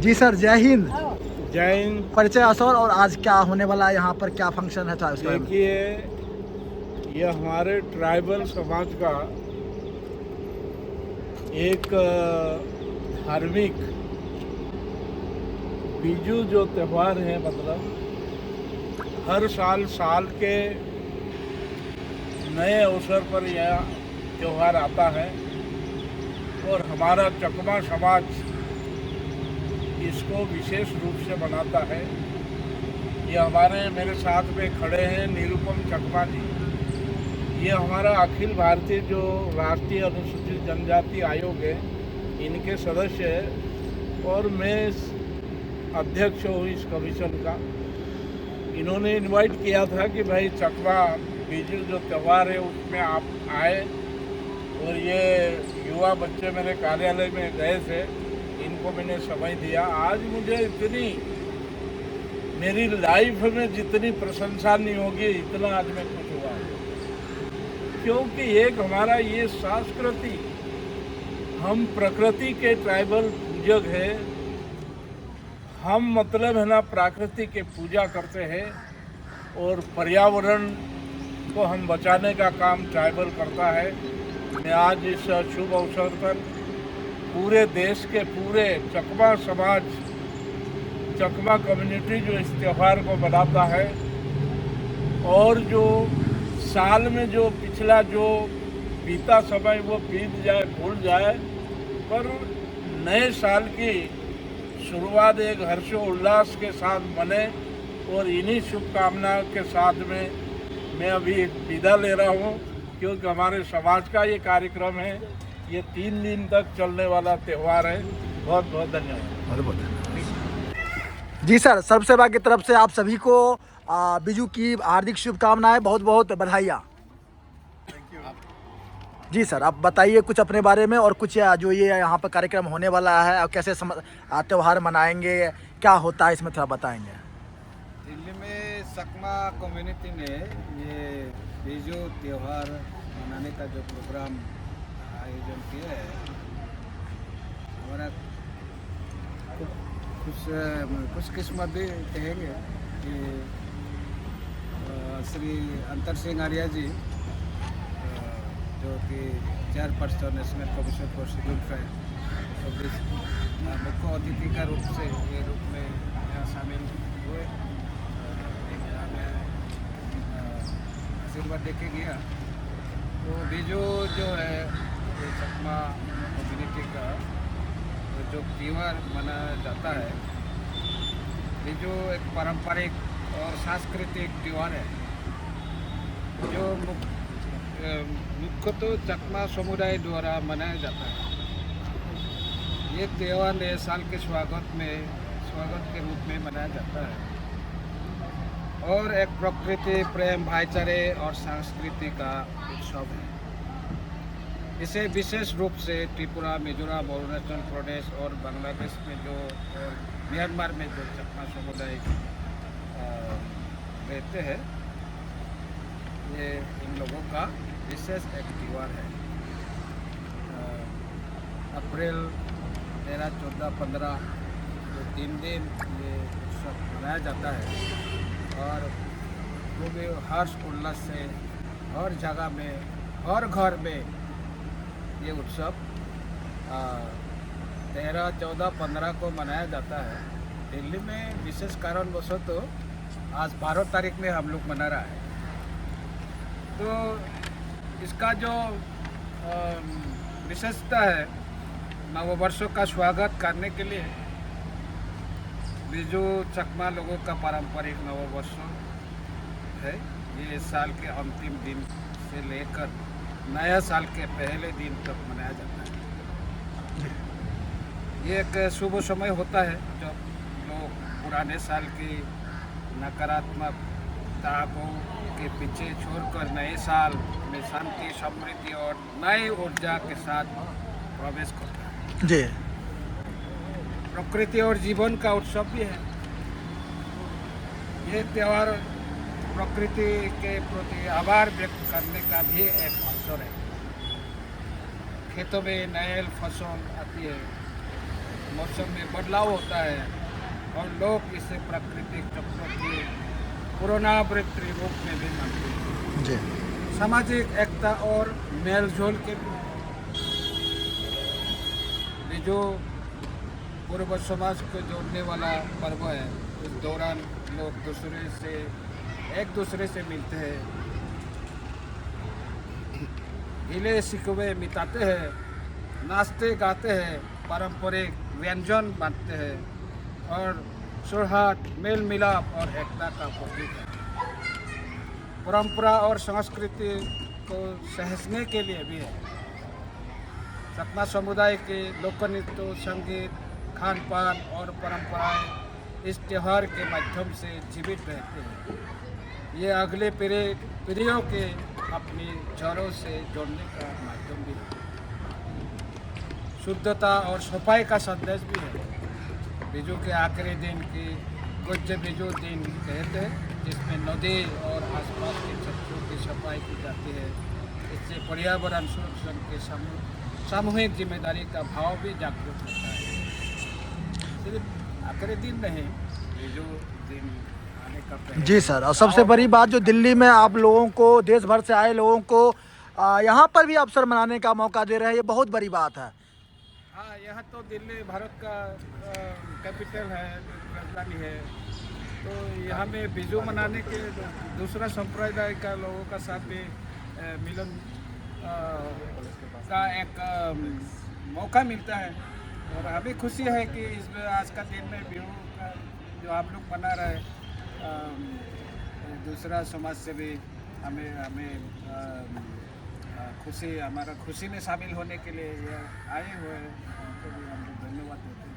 जी sir, जय हिंद। जय हिंद। परिचय सर, और आज क्या होने वाला है यहाँ पर, क्या फंक्शन है? देखिए, ये हमारे ट्राइबल समाज का एक धार्मिक बीजू जो त्यौहार है, मतलब हर साल के नए अवसर पर यह त्यौहार आता है और हमारा चकमा समाज इसको विशेष रूप से मनाता है। ये मेरे साथ में खड़े हैं निरुपम चकमा जी। ये हमारा अखिल भारतीय जो राष्ट्रीय अनुसूचित जनजाति आयोग है, इनके सदस्य है और मैं अध्यक्ष हूँ इस कमीशन का। इन्होंने इनवाइट किया था कि भाई चकमा बीजू जो त्यौहार है उसमें आप आए, और ये युवा बच्चे मेरे कार्यालय में गए थे, इनको मैंने समय दिया। आज मुझे इतनी, मेरी लाइफ में जितनी प्रशंसा नहीं होगी इतना आज मैं खुश हुआ, क्योंकि एक हमारा ये संस्कृति, हम प्रकृति के ट्राइबल पूजक है। हम मतलब है ना प्रकृति के पूजा करते हैं और पर्यावरण को हम बचाने का काम ट्राइबल करता है। मैं आज इस शुभ अवसर पर पूरे देश के पूरे चकमा समाज, चकमा कम्युनिटी जो इस त्यौहार को मनाता है, और जो साल में जो पिछला जो बीता समय वो बीत जाए, भूल जाए, पर नए साल की शुरुआत एक हर्षोल्लास के साथ बने, और इन्हीं शुभकामनाओं के साथ में मैं अभी विदा ले रहा हूँ, क्योंकि हमारे समाज का ये कार्यक्रम है। ये 3 दिन तक चलने वाला त्यौहार है। बहुत बहुत धन्यवाद। जी सर, सर्व सेवा की तरफ से आप सभी को बीजू की हार्दिक शुभकामनाएं, बहुत बहुत बधाइयाँ। जी सर, आप बताइए कुछ अपने बारे में, और कुछ जो ये यहाँ पर कार्यक्रम होने वाला है और कैसे त्यौहार मनाएंगे, क्या होता है इसमें थोड़ा बताएंगे। दिल्ली में चकमा कम्युनिटी ने ये बीजू त्यौहार मनाने का जो प्रोग्राम आयोजन किया है, हमारा कुछ किस्मत भी कहेंगे कि श्री अंतर सिंह आर्या जी, जो कि chairperson national commission for scheduled tribe, मुख्य अतिथि का रूप में यहाँ शामिल हुए, आशीर्वाद देके गया। तो बीजू जो है ये चकमा कम्युनिटी का जो त्यौहार मनाया जाता है, बीजू एक पारंपरिक और सांस्कृतिक त्यौहार है जो मुख्य तो चकमा समुदाय द्वारा मनाया जाता है। ये त्यौहार नए साल के स्वागत के रूप में मनाया जाता है और एक प्रकृति प्रेम, भाईचारे और संस्कृति का उत्सव है। इसे विशेष रूप से त्रिपुरा, मिजोरम, अरुणाचल प्रदेश और बांग्लादेश में जो, और म्यांमार में जो चकमा समुदाय रहते हैं, ये इन लोगों का विशेष एक त्यौहार है। अप्रैल 13, 14, 15 जो 3 दिन ये उत्सव मनाया जाता है और वो भी हर्ष उल्लास से हर जगह में, हर घर में ये उत्सव 13, 14, 15 को मनाया जाता है। दिल्ली में विशेष कारणवशत तो आज 12 तारीख में हम लोग मना रहा है। तो इसका जो विशेषता है, नववर्षों का स्वागत करने के लिए बीजू चकमा लोगों का पारंपरिक नववर्ष है। ये साल के अंतिम दिन से लेकर नया साल के पहले दिन तक मनाया जाता है। ये एक शुभ समय होता है जब लोग पुराने साल की नकारात्मकता के पीछे छोड़कर नए साल में शांति, समृद्धि और नई ऊर्जा के साथ प्रवेश करता है। जी, प्रकृति और जीवन का उत्सव भी है। ये त्यौहार प्रकृति के प्रति आभार व्यक्त करने का भी एक अवसर है। खेतों में नए फसल आती है, मौसम में बदलाव होता है और लोग इसे प्राकृतिक चक्रों की पुनरावृत्ति रूप में भी मानते हैं। जी सामाजिक एकता और मेलजोल के जो पूर्व समाज को जोड़ने वाला पर्व है। इस दौरान लोग एक दूसरे से मिलते हैं, गिले शिकवे मिटाते हैं, नाचते गाते हैं, पारंपरिक व्यंजन बांटते हैं और सौहार्द, मेल मिलाप और एकता का प्रतीक है। परंपरा और संस्कृति को सहेजने के लिए भी है। सतना समुदाय के लोक नृत्य, संगीत, खान पान और परंपराएं इस त्यौहार के माध्यम से जीवित रहते हैं। ये अगले पीढ़ियों के अपनी जड़ों से जोड़ने का माध्यम भी है। शुद्धता और सफाई का संदेश भी है। बीजू के आखिरी दिन की पूज्य बीजू दिन कहते हैं, जिसमें नदी और आसपास के क्षेत्रों की सफाई की जाती है। इससे पर्यावरण संरक्षण के सामूहिक जिम्मेदारी का भाव भी जागृत होता है। सिर्फ आखिरी दिन नहीं, बीजू दिन आने का पहले। जी सर, और सबसे बड़ी बात जो दिल्ली में आप लोगों को, देश भर से आए लोगों को यहाँ पर भी अवसर मनाने का मौका दे रहे हैं, ये बहुत बड़ी बात है। हाँ, यहाँ तो दिल्ली भारत का कैपिटल है, राजधानी है, तो यहाँ में बीजू मनाने के दूसरा संप्रदाय का लोगों का साथ भी मिलन का एक मौका मिलता है। और हमें खुशी है कि इसमें आज का दिन में बिहू का जो आप लोग मना रहे दूसरा समाज से भी हमें हमारा खुशी में शामिल होने के लिए आए हुए हैं। उनको भी हम लोग धन्यवाद देते हैं।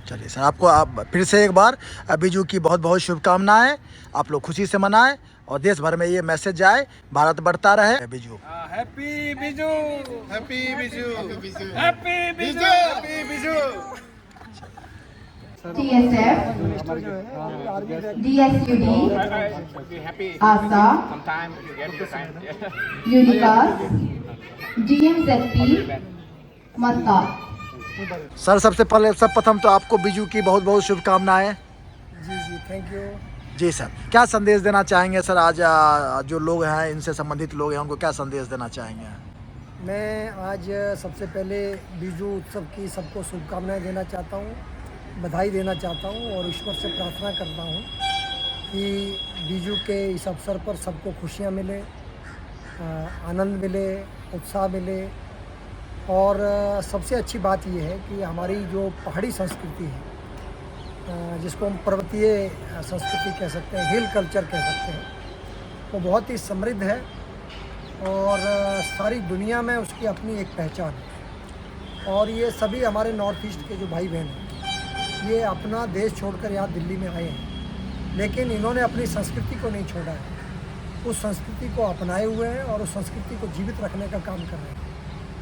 चलिए सर, आपको आप फिर से एक बार बीजू की बहुत बहुत शुभकामनाएं। आप लोग खुशी से मनाएं और देश भर में ये मैसेज जाए, भारत बढ़ता रहे। Biju happy Biju, happy Biju, happy Biju, happy Biju. TSF, DSUD, ASA, UNICAS, DMZP, मस्ता। सर, सबसे पहले प्रथम तो आपको बीजू की बहुत बहुत शुभकामनाएं। जी थैंक यू। जी सर, क्या संदेश देना चाहेंगे सर? आज जो लोग हैं, इनसे संबंधित लोग हैं, उनको क्या संदेश देना चाहेंगे? मैं आज सबसे पहले बीजू उत्सव की सबको शुभकामनाएं देना चाहता हूँ, बधाई देना चाहता हूँ और ईश्वर से प्रार्थना करता हूँ कि बीजू के इस अवसर पर सबको खुशियाँ मिले, आनंद मिले, उत्साह मिले। और सबसे अच्छी बात यह है कि हमारी जो पहाड़ी संस्कृति है, जिसको हम पर्वतीय संस्कृति कह सकते हैं, हिल कल्चर कह सकते हैं, वो बहुत ही समृद्ध है और सारी दुनिया में उसकी अपनी एक पहचान है। और ये सभी हमारे नॉर्थ ईस्ट के जो भाई बहन हैं, ये अपना देश छोड़कर यहाँ दिल्ली में आए हैं, लेकिन इन्होंने अपनी संस्कृति को नहीं छोड़ा है। उस संस्कृति को अपनाए हुए हैं और उस संस्कृति को जीवित रखने का काम कर रहे हैं।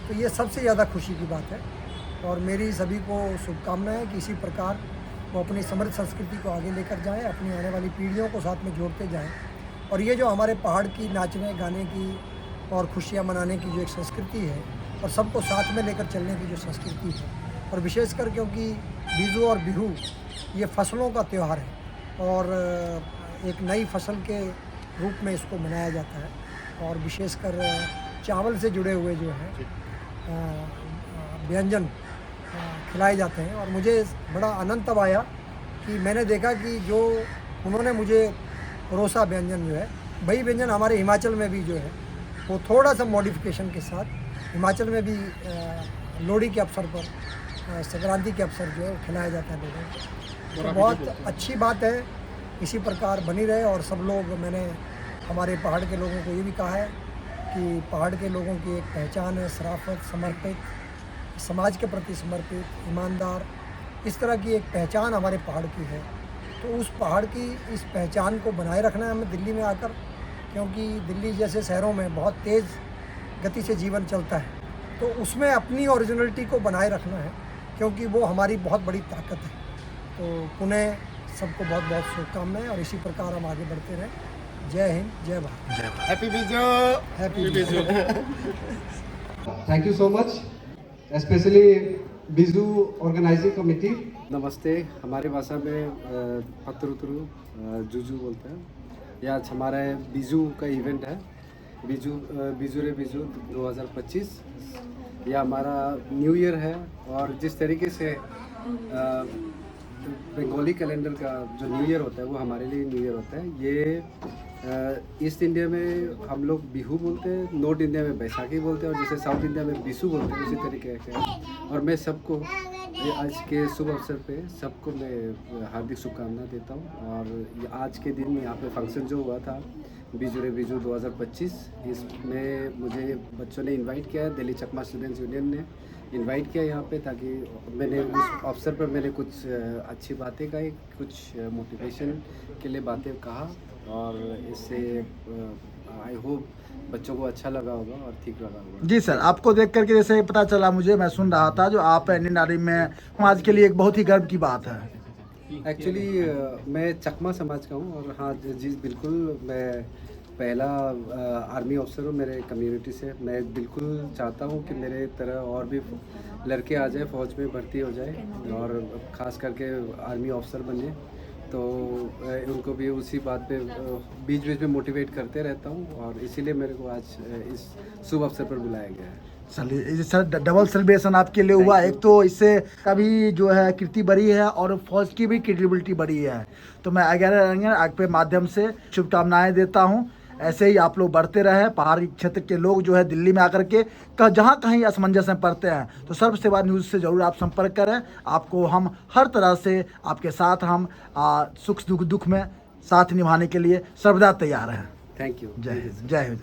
तो ये सबसे ज़्यादा खुशी की बात है और मेरी सभी को शुभकामनाएं है कि इसी प्रकार वो अपनी समृद्ध संस्कृति को आगे लेकर जाएं, अपनी आने वाली पीढ़ियों को साथ में जोड़ते जाएं। और ये जो हमारे पहाड़ की नाचने गाने की और खुशियाँ मनाने की जो एक संस्कृति है और सबको साथ में लेकर चलने की जो संस्कृति है, और विशेषकर क्योंकि बीजू और बिहू ये फसलों का त्यौहार है और एक नई फसल के रूप में इसको मनाया जाता है और विशेषकर चावल से जुड़े हुए जो हैं व्यंजन खिलाए जाते हैं। और मुझे बड़ा आनंद तब आया कि मैंने देखा कि जो उन्होंने मुझे परोसा व्यंजन जो है, वही व्यंजन हमारे हिमाचल में भी जो है वो थोड़ा सा मॉडिफिकेशन के साथ हिमाचल में भी लोहड़ी के अवसर पर, संक्रांति के अवसर जो है खिलाया जाता है लोगों को। तो बहुत अच्छी बात है, इसी प्रकार बनी रहे। और सब लोग, मैंने हमारे पहाड़ के लोगों को ये भी कहा है कि पहाड़ के लोगों की एक पहचान है शराफत, समर्पित, समाज के प्रति समर्पित, ईमानदार, इस तरह की एक पहचान हमारे पहाड़ की है। तो उस पहाड़ की इस पहचान को बनाए रखना है हमें दिल्ली में आकर, क्योंकि दिल्ली जैसे शहरों में बहुत तेज़ गति से जीवन चलता है, तो उसमें अपनी ओरिजिनलिटी को बनाए रखना है, क्योंकि वो हमारी बहुत बड़ी ताकत है। तो पुनः सबको बहुत बहुत शुभकामनाएं और इसी प्रकार हम आगे बढ़ते रहें। जय हिंद, जय Bharat. Happy Biju, happy Biju. Thank you so much, especially Biju organising committee. नमस्ते, हमारी भाषा में पत्रुतरु जुजू बोलते हैं। ये आज हमारा बीजू का इवेंट है, बीजू रे बीजू 2025। यह हमारा न्यू ईयर है और जिस तरीके से बंगाली कैलेंडर का जो न्यू ईयर होता है वो हमारे लिए न्यू ईयर होता है। ये ईस्ट इंडिया में हम लोग बिहू बोलते हैं, नॉर्थ इंडिया में बैसाखी बोलते हैं और जैसे साउथ इंडिया में बिशु बोलते हैं, उसी तरीके का। और मैं सबको आज के शुभ अवसर पे सबको मैं हार्दिक शुभकामनाएं देता हूँ। और आज के दिन यहाँ पे फंक्शन जो हुआ था बीजू रे बीजू 2025, इसमें मुझे बच्चों ने इनवाइट किया है, दिल्ली चकमा स्टूडेंट्स यूनियन ने इनवाइट किया यहाँ पे, ताकि मैंने उस अवसर पर मैंने कुछ अच्छी बातें कही, कुछ मोटिवेशन के लिए बातें कहा और इससे आई होप बच्चों को अच्छा लगा होगा और ठीक लगा होगा। जी सर, आपको देख करके जैसे पता चला मुझे, मैं सुन रहा था जो आप इंडियन आर्मी में हूँ, आज के लिए एक बहुत ही गर्व की बात है। एक्चुअली मैं चकमा समाज का हूँ और हाँ जी बिल्कुल, मैं पहला आर्मी ऑफिसर हूँ मेरे कम्युनिटी से। मैं बिल्कुल चाहता हूँ कि मेरे तरह और भी लड़के आ जाए, फ़ौज में भर्ती हो जाए और ख़ास करके आर्मी ऑफिसर बने। तो उनको भी उसी बात पे बीच बीच में मोटिवेट करते रहता हूँ और इसीलिए मेरे को आज इस शुभ अवसर पर बुलाया गया है। चलिए सर, डबल सेलिब्रेशन आपके लिए हुआ। एक तो इससे कभी जो है कीर्ति बढ़ी है और फौज की भी क्रेडिबिलिटी बढ़ी है। तो मैं अगर आपके माध्यम से शुभकामनाएं देता हूं। ऐसे ही आप लोग बढ़ते रहे। पहाड़ी क्षेत्र के लोग जो है दिल्ली में आकर के जहाँ कहीं असमंजस में पड़ते हैं तो सर्व सेवा न्यूज़ से ज़रूर आप संपर्क करें। आपको हम हर तरह से आपके साथ हम सुख दुख में साथ निभाने के लिए सर्वदा तैयार हैं। Thank you. जय हिंद, जय हिंद।